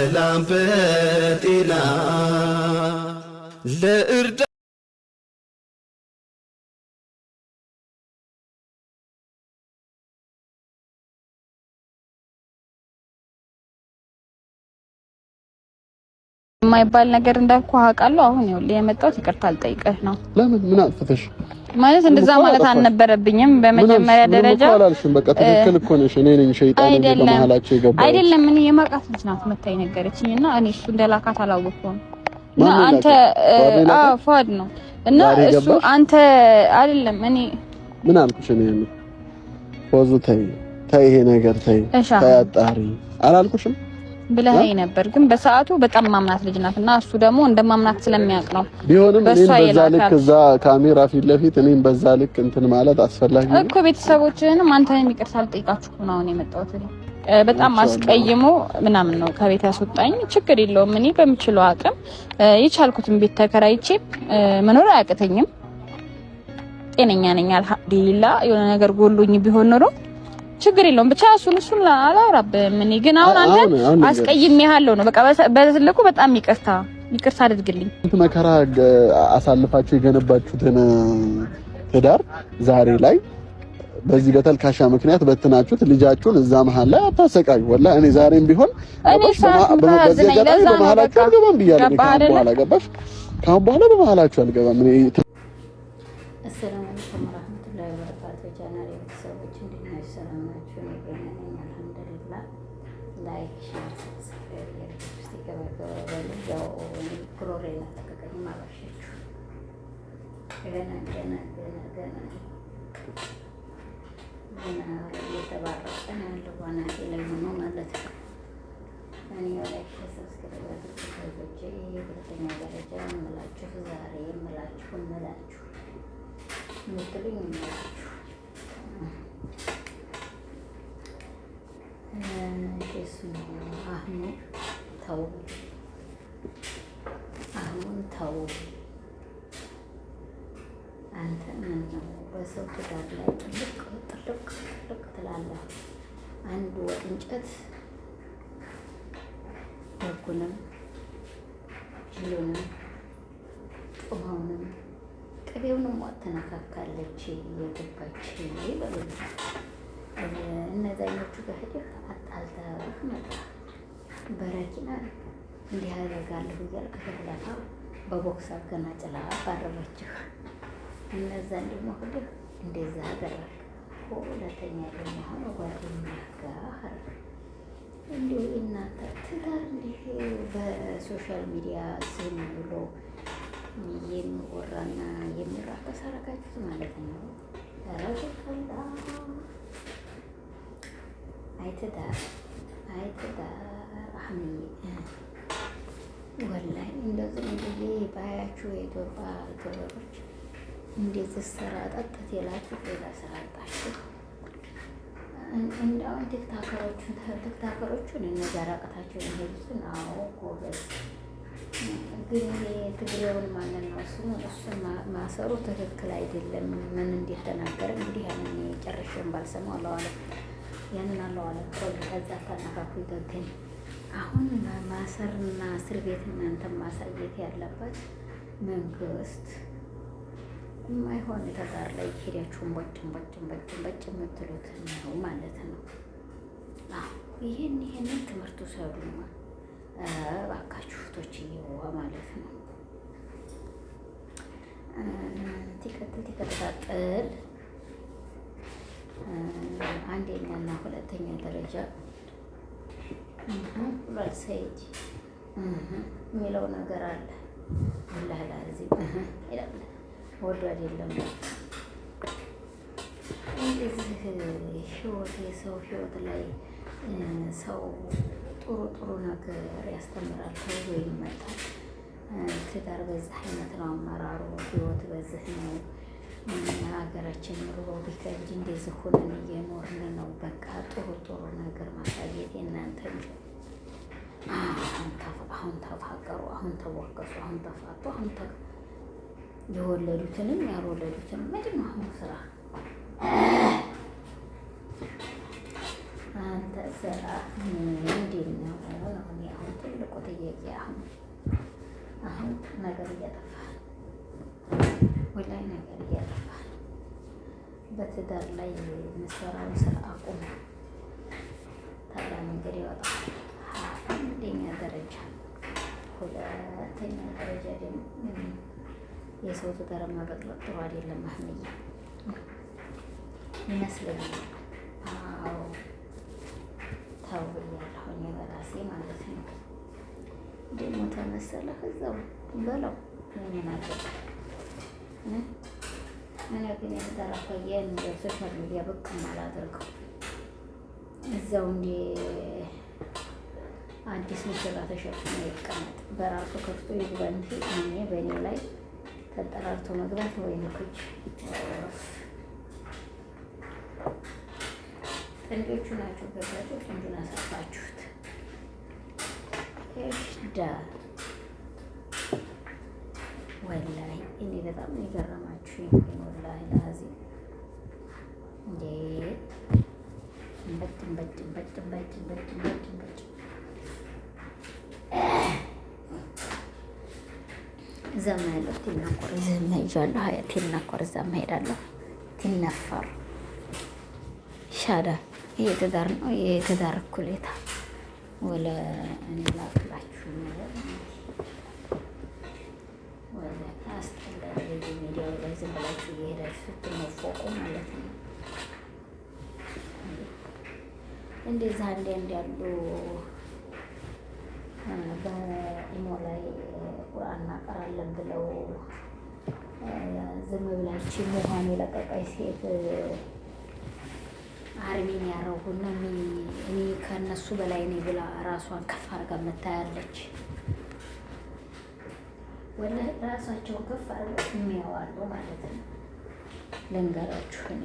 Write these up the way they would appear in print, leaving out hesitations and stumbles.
በሰላም በጤና ለእርዳ የማይባል ነገር እንዳልኩ አውቃለሁ። አሁን ይኸውልህ የመጣሁት ይቅርታ ልጠይቅህ ነው። ለምን ምን አጥፍተሽ ማለት እንደዛ ማለት አልነበረብኝም። በመጀመሪያ ደረጃ በቃ ትክክል እኮ ነሽ። እኔ ነኝ ሸይጣን በመሃላችሁ የገባው አይደለም። እኔ የማውቃት ልጅ ናት መታኝ ነገረችኝና እኔ እሱ እንደላካት አላወቅኩም። እና አንተ ፏድ ነው እና እሱ አንተ አይደለም። እኔ ምን አልኩሽ? እኔ ፎዙ ተይ ይሄ ነገር ተይ አጣሪ አላልኩሽም ብለኸኝ ነበር። ግን በሰዓቱ በጣም ማምናት ልጅ ናትና እሱ ደግሞ እንደማምናት ስለሚያውቅ ነው። ቢሆንም እኔም በዛ ልክ እዛ ካሜራ ፊት ለፊት እኔም በዛ ልክ እንትን ማለት አስፈላጊ ነው እኮ። ቤተሰቦችህንም አንተንም ይቅርታ ልጠይቃችሁ ነው አሁን የመጣሁት። በጣም አስቀይሞ ምናምን ነው ከቤት ያስወጣኝ። ችግር የለውም። እኔ በምችለው አቅም የቻልኩትን ቤት ተከራይቼ መኖር አያቅተኝም። ጤነኛ ነኝ አልሐምዱሊላህ። የሆነ ነገር ጎሎኝ ቢሆን ኖሮ ችግር የለውም። ብቻ እሱን አላወራብህም። እኔ ግን አሁን አንተ አስቀይሜሃለሁ ነው በቃ። በትልቁ በጣም ይቅርታ አድርግልኝ። መከራ አሳልፋችሁ የገነባችሁትን ትዳር ዛሬ ላይ በዚህ በተልካሻ ምክንያት በትናችሁት ልጃችሁን እዛ መሀል ላይ አታሰቃዩ። ወላሂ እኔ ዛሬም ቢሆን በዚህ አጋጣሚ በመሀላችሁ አልገባም ብያለሁ። ካሁን በኋላ ገባሽ? ካሁን በኋላ በመሀላችሁ አልገባም። አሰላሙ አለይኩም ወራህመቱላሂ ወበረካቱህ። ቻናሌ ቤተሰቦች እንዴት ናችሁ? ሰላም ናችሁ? እኔ ደህና ነኝ አልሐምዱሊላህ። ላይክ ሼር ሰብስክራይብ ያደርጉ እስቲ ገባ ያው ፕሮግራም ተከታታይ ማባሻችሁ ገና እየተባረቀ ነው ያለው ባናቴ ላይ ሆኖ ማለት ነው። እኔ ላይክ ሼር ሰብስክራይብ ያደርጉ ሁለተኛ ደረጃ የምላችሁ ዛሬ የምላችሁ ምትሉኝ እንላችሁ እስሙ አህሙን ተው። አንተ ምን ነው በሰው ትዳር ላይ ጥልቅ ትላለህ? አንድ ወጥ እንጨት ደጉንም ጅሉንም ጮማውንም ቅቤውንም አተነካካለች የገባች ይበሉ። እነዛኞቹ ጋር ሄደህ አጣልተህ መጣ። በረኪና እንዲህ አደርጋለሁ እያልክ ተለፋ በቦክስ አገናጭላ ባረበችህ። እነዛን ደግሞ ሄደህ እንደዛ አደረግ። ሁለተኛ ደግሞ አሁን ጓደኛ ጋር እንዲሁ እናንተ ትዳር እንዲህ በሶሻል ሚዲያ ዝም ብሎ የሚወራና የሚራከስ አረጋችሁት ማለት ነው። ረጅከላ አይትዳር አህምዬ ወላሂ እንደዚህ እንግዲህ ባያችሁ የኢትዮጵያ ገበሮች እንደዚህ ስራ ጠጥት የላችሁ ሌላ ስራ አጣችሁ። እንደው ቲክታከሮቹን እነዚያ ራቀታቸው የሚሄዱትን አዎ ጎበዝ። ግን ትግሬውን ማለት ነው እሱን ማሰሩ ትክክል አይደለም። ምን እንዴት ተናገረ እንግዲህ ያንን ጨርሼን ባልሰማው አለዋለ ያንን አለዋለ ቆል ከዛ ታናካኩ ይገኝ። አሁን ማሰርና እስር ቤት እናንተ ማሳየት ያለበት መንግስት የማይሆን ተጋር ላይ ሄዳችሁን በጭ የምትሉት ነው ማለት ነው። ይሄንን ትምህርቱ ሰሩ እባካችሁ ቶችዬዋ ማለት ነው። ትቀጥል አንደኛና ሁለተኛ ደረጃ ሁለት ሰይድ የሚለው ነገር አለ። አላህ ላዚ ይላል ወዶ አይደለም እንደዚህ ህይወት የሰው ህይወት ላይ ሰው ጥሩ ነገር ያስተምራል ተብሎ ይመጣል። ትዳር በዚህ አይነት ነው አመራሩ። ህይወት በዚህ ነው። ሀገራችን ኑሮ ቢከብድ እንደዚህ ሆነን እየኖርን ነው። በቃ ጥሩ ነገር ማሳየት የእናንተ እንጂ አሁን ተፋቀሩ፣ አሁን ተወቀሱ፣ አሁን ተፋቱ፣ አሁን የወለዱትንም ያልወለዱትንም ምንድን ነው አሁን ስራ አንተ ስራ ምንድን ነው? አሁን ትልቁ ተጠየቂ። አሁን ነገር እያጠፋ ወላሂ ነገር እያጠፋ በትዳር ላይ መሰራውን ስራ አቁም። ታዲያ መንገድ ያወጣል። አንደኛ ደረጃ፣ ሁለተኛ ደረጃ ደግሞ የሰው ትዳር መበጥበጥ ጥሩ አይደለም። አህምዬ ይመስለኛል። አዎ ተው ብያለሁ እኔ በራሴ ማለት ነው። ደግሞ ተመሰለህ እዛው በለው ምን አገባኝ። እኔ ግን የትዳር አኳያ እንደ ሶሻል ሚዲያ ብቅ አላደርገው እዛው እንደ አዲስ ሙሽራ ተሸፍኖ ይቀመጥ። በራሱ ከፍቶ ይግባ እንጂ እኔ በእኔ ላይ ተጠራርቶ መግባት ወይ ልኩጅ ጥንዶቹ ናቸው። ገባችሁ? ጥንዱን አሳፋችሁት። እሽዳ ወላሂ እኔ በጣም የገረማችሁ ይሄን ወላሂ ለዚ እንዴ በጭ እዛማ ያለው ትናኮር እዚህም ሄጃለሁ። ሀያ ትናኮር እዛም ሄዳለሁ። ትነፈር ሻዳ ይሄ ትዳር ነው። የትዳር እኩሌታ ወለ እኔ ላክላችሁ ነገር ወለ አስጠላ ሚዲያው ላይ ዝም ብላችሁ እየሄዳችሁ ስትነፎቁ ማለት ነው። እንደዛ አንድ ያሉ በኢሞ ላይ ቁርአን እናቀራለን ብለው ዝም ብላችሁ መሆን የለቀቀች ሴት አርሚን ያረጉና እኔ ከነሱ በላይ ነኝ ብላ ራሷን ከፍ አድርጋ መታያለች። ወላሂ ራሳቸውን ከፍ አድርገው የሚያዋሉ ማለት ነው። ልንገራችሁ እኔ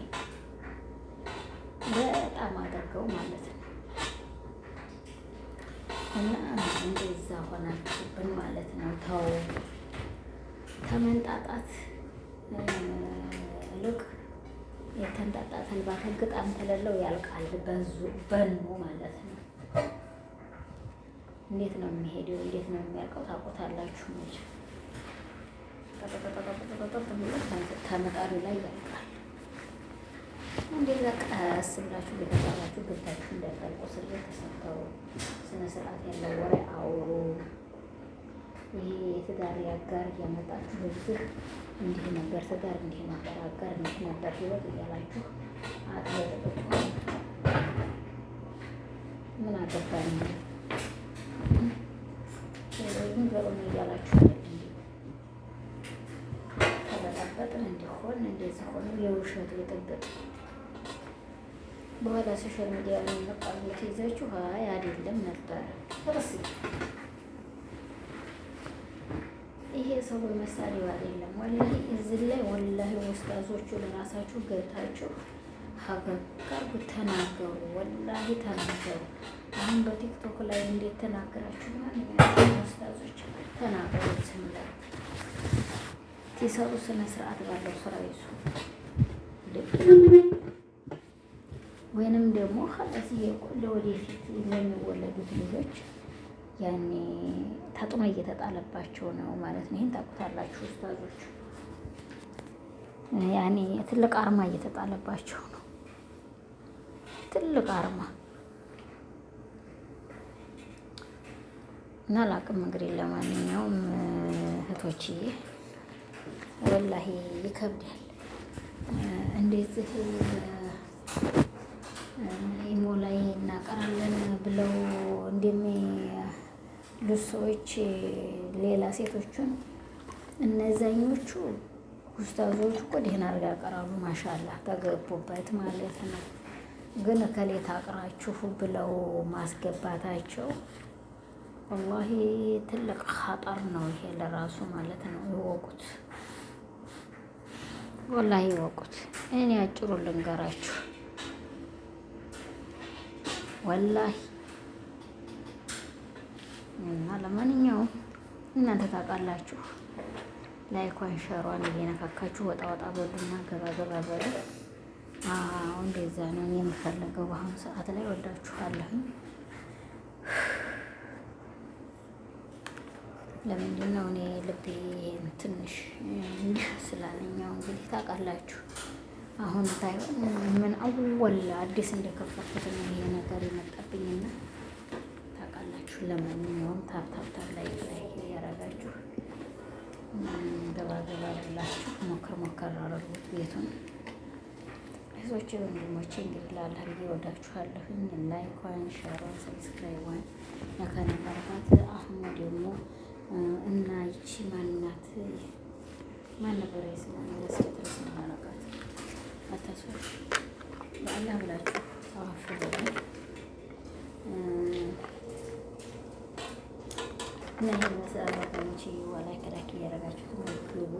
በጣም አድርገው ማለት ነው። እና እንደዛ ሆናችሁብን ማለት ነው። ተው ተመንጣጣት ልቅ የተንጣጣ ተልባ ተግጣም ተለለው ያልቃል። በኑ ማለት ነው። እንዴት ነው የሚሄደው? እንዴት ነው የሚያልቀው? ታውቁታላችሁ እንጂ ተመጣሪ ላይ ያልቃል። እንደዛ ቀስ ብላችሁ ቤተሰባችሁ ገብታችሁ እንዳታልቁ ስር ተሰጥተው ስነ ስርዓት ያለው ወሬ አውሩ። ይሄ የትዳር አጋር እያመጣችሁ በዚህ እንዲህ ነበር ትዳር፣ እንዲህ ነበር አጋር፣ እንዲህ ነበር ህይወት እያላችሁ አትበጥብጡ። ምን አገባኝ ግን ገሩን እያላችሁ ተበጣበጥን እንዲሆን እንደዚህ ሆነ የውሸት የጥብጥ በኋላ ሶሻል ሚዲያ ላይ መቃወት ይዛችሁ አይ አይደለም ነበር እርስ ይሄ ሰው በመሳሪያው አይደለም። ወላሂ እዚህ ላይ ወላሂ ኡስታዞቹ ለራሳችሁ ገብታችሁ ሀገር ተናገሩ። ወላሂ ተናገሩ። አሁን በቲክቶክ ላይ እንዴት ተናገራችሁ? ማንኛውም ኡስታዞች ተናገሩ። ስም ላይ ሲሰሩ ስነ ስርዓት ባለው ስራ ይዙ። ወይንም ደግሞ ሀላሲ ለወደፊት ለሚወለዱት ልጆች ያኔ ተጥኖ እየተጣለባቸው ነው ማለት ነው። ይሄን ታውቁታላችሁ ኡስታዞች። ያኔ ትልቅ አርማ እየተጣለባቸው ነው። ትልቅ አርማ እና ላቅም እንግዲህ ለማንኛውም እህቶችዬ ወላሂ ይከብዳል። እንደዚህ ኢሞ ላይ እናቀራለን ብለው እንደሚሉ ሰዎች ሌላ ሴቶችን እነዛኞቹ ኡስታዞቹ እኮ ደህና አድርጋ ያቀራሉ። ማሻአላህ ተገቡበት ማለት ነው። ግን ከሌት አቅራችሁ ብለው ማስገባታቸው ወላሂ ትልቅ ኸጠር ነው። ይሄ ለራሱ ማለት ነው። ይወቁት፣ ወላሂ ይወቁት። እኔ አጭሩ ልንገራችሁ ወላሂ እና ለማንኛውም እናንተ ታውቃላችሁ። ላይኳን ሸሯን እየነካካችሁ ወጣ ወጣ በሉና ገባ ገባ በሉ። አዎ እንደዛ ነው የምፈልገው በአሁኑ ሰዓት ላይ። ወዳችኋለሁ። ለምንድን ነው እኔ ልቤ ትንሽ ስላለኛው እንግዲህ ታውቃላችሁ። አሁን ታይሆን ምን አወል አዲስ እንደከፈትኩት ነው ይሄ ነገር የመጣብኝና ታውቃላችሁ። ለማንኛውም ታፕታፕ ላይ ያረጋችሁ ገባ ብላችሁ ሞከር አድርጉት ቤቱን። እህቶቼ ወንድሞቼ እንግዲህ ላላህ ብዬ ወዳችኋለሁኝ። ላይኳን ሸሯን ሰብስክራይቧን ነካና ባረካት። አሁን ደግሞ እና ይቺ ማንናት ማን ነበር የስማለስ ተረስ ማረካት አታስወሽ በአላህ ብላችሁ አፍሩ። እና ይሄ መሰረታዎች ወላይ ከላኪ ያረጋችሁ ግቡ።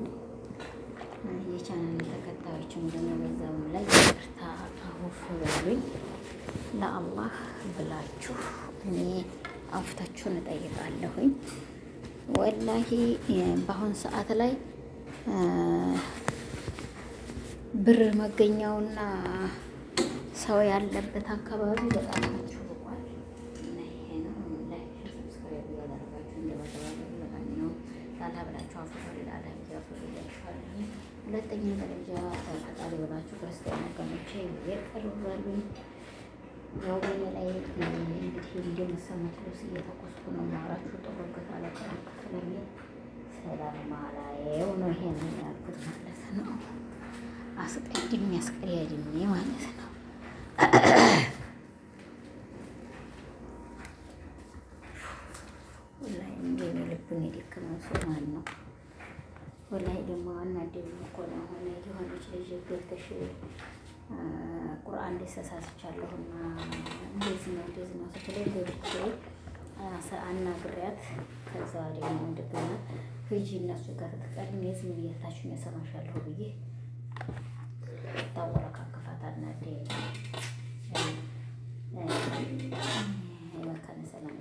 የቻናል ተከታዮችም ደግሞ በዛው ላይ ይቅርታ አውፍ በሉኝ ለአላህ ብላችሁ እኔ አፍታችሁን እጠይቃለሁኝ። ወላሂ በአሁን ሰዓት ላይ ብር መገኛውና ሰው ያለበት አካባቢ በጣም ተችሏል። እና ይሄ ነው ላይ ሰብስክራይብ ያደረጋችሁ እንደባደረጋችሁ በጣም ነው ላላ ብላችሁ አፍሩ ላላ ያፈሩላችኋለሁ። ሁለተኛ ደረጃ ፈጣሪ ብላችሁ ክርስቲያን ወገኖቼ ይቀርባሉኝ። ያው በኔ ላይ እንግዲህ እንደምትሰሙት ልብስ እየተቆስኩ ነው ማራችሁ ጥሩበት አለቀም ስለሚል ሰላም አላየው ነው ይሄንን ያልኩት ማለት ነው። አስቀድሜ ማለት ነው። ወላሂ እንደኔ ልቡን የደከመው ሰው ማን ነው? ወላሂ ደግሞ አናደኝ እኮ ነው ሆነ የሆነች ልጅ ገብተሽ ቁርአን ተሳስቻለሁና እንደዚህ ነው ስትለኝ ገብቼ አናግሪያት። ከዛ ደግሞ እንደገና ሂጂ እነሱ ጋር ተቀርኝ የዝም ብያታችሁን ያሰማሻለሁ ብዬ ታወራካከፋት አናደኝ። መካነ ሰላም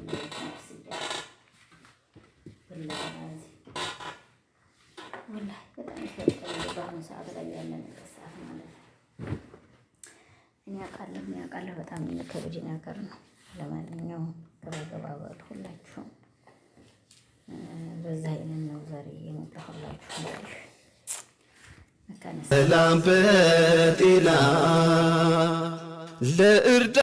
ወላሂ በጣም ይፈጠራል በአሁኑ ሰዓት ላይ ያለንበት ሰዓት ማለት ነው። እኔ አውቃለሁ በጣም የሚከብድ ነገር ነው። ለማንኛውም ገባ በሉ ሁላችሁም። በዛ አይነት ነው ዛሬ የመጣሁላችሁ። ሰላም በጤና ለእርዳ